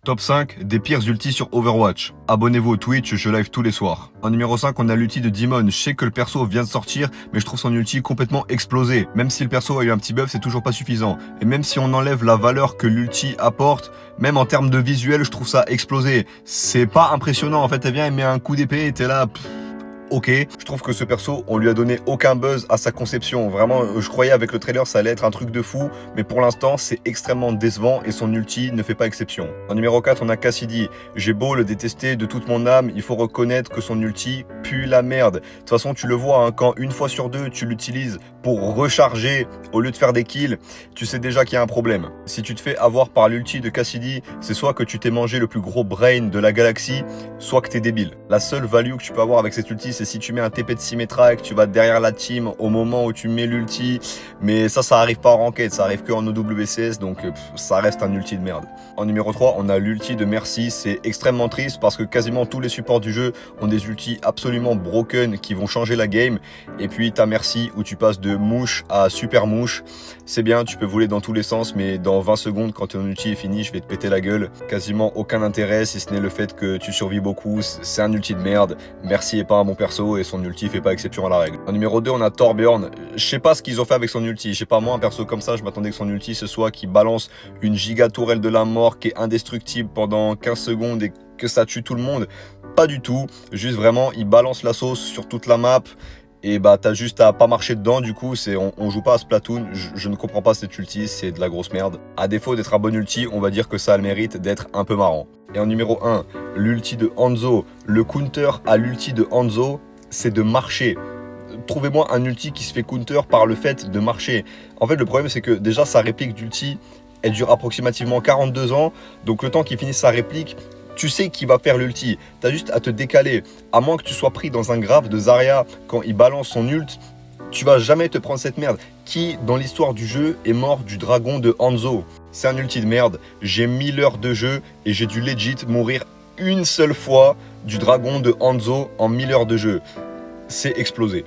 Top 5 des pires ultis sur Overwatch. Abonnez-vous au Twitch, je live tous les soirs. En numéro 5, on a l'ulti de Demon. Je sais que le perso vient de sortir, mais je trouve son ulti complètement explosé. Même si le perso a eu un petit buff, c'est toujours pas suffisant. Et même si on enlève la valeur que l'ulti apporte, même en termes de visuel, je trouve ça explosé. C'est pas impressionnant, en fait, elle vient et met un coup d'épée et t'es là... Ok, je trouve que ce perso, on lui a donné aucun buzz à sa conception. Vraiment, je croyais avec le trailer ça allait être un truc de fou, mais pour l'instant c'est extrêmement décevant et son ulti ne fait pas exception. En numéro 4, on a Cassidy. J'ai beau le détester de toute mon âme, il faut reconnaître que son ulti pue la merde. De toute façon, tu le vois, hein, quand une fois sur deux tu l'utilises pour recharger au lieu de faire des kills, tu sais déjà qu'il y a un problème. Si tu te fais avoir par l'ulti de Cassidy, c'est soit que tu t'es mangé le plus gros brain de la galaxie, soit que t'es débile. La seule value que tu peux avoir avec cette ulti, c'est si tu mets un TP de Symmetra et que tu vas derrière la team au moment où tu mets l'ulti. Mais ça arrive pas en ranked, ça arrive que en OWCS, donc ça reste un ulti de merde. En numéro 3, on a l'ulti de Mercy. C'est extrêmement triste parce que quasiment tous les supports du jeu ont des ultis absolument broken qui vont changer la game. Et puis t'as Mercy où tu passes de mouche à super mouche. C'est bien, tu peux voler dans tous les sens, mais dans 20 secondes, quand ton ulti est fini, je vais te péter la gueule. Quasiment aucun intérêt, si ce n'est le fait que tu survis beaucoup. C'est un ulti de merde. Mercy est pas un bon perso et son ulti fait pas exception à la règle. En numéro 2, on a Torbjorn. Je sais pas ce qu'ils ont fait avec son ulti. Je sais pas, moi, un perso comme ça, je m'attendais que son ulti ce soit qu'il balance une giga tourelle de la mort qui est indestructible pendant 15 secondes et que ça tue tout le monde. Pas du tout. Juste vraiment, il balance la sauce sur toute la map. Et bah t'as juste à pas marcher dedans, du coup on joue pas à Splatoon, je ne comprends pas cette ulti, c'est de la grosse merde. À défaut d'être un bon ulti, on va dire que ça a le mérite d'être un peu marrant. Et en numéro 1, l'ulti de Hanzo. Le counter à l'ulti de Hanzo, c'est de marcher. Trouvez-moi un ulti qui se fait counter par le fait de marcher. En fait le problème c'est que déjà sa réplique d'ulti, elle dure approximativement 42 ans, donc le temps qu'il finisse sa réplique, tu sais qu'il va faire l'ulti, t'as juste à te décaler. À moins que tu sois pris dans un grave de Zarya quand il balance son ult, tu vas jamais te prendre cette merde. Qui, dans l'histoire du jeu, est mort du dragon de Hanzo? C'est un ulti de merde. J'ai 1000 heures de jeu et j'ai dû legit mourir une seule fois du dragon de Hanzo en 1000 heures de jeu. C'est explosé.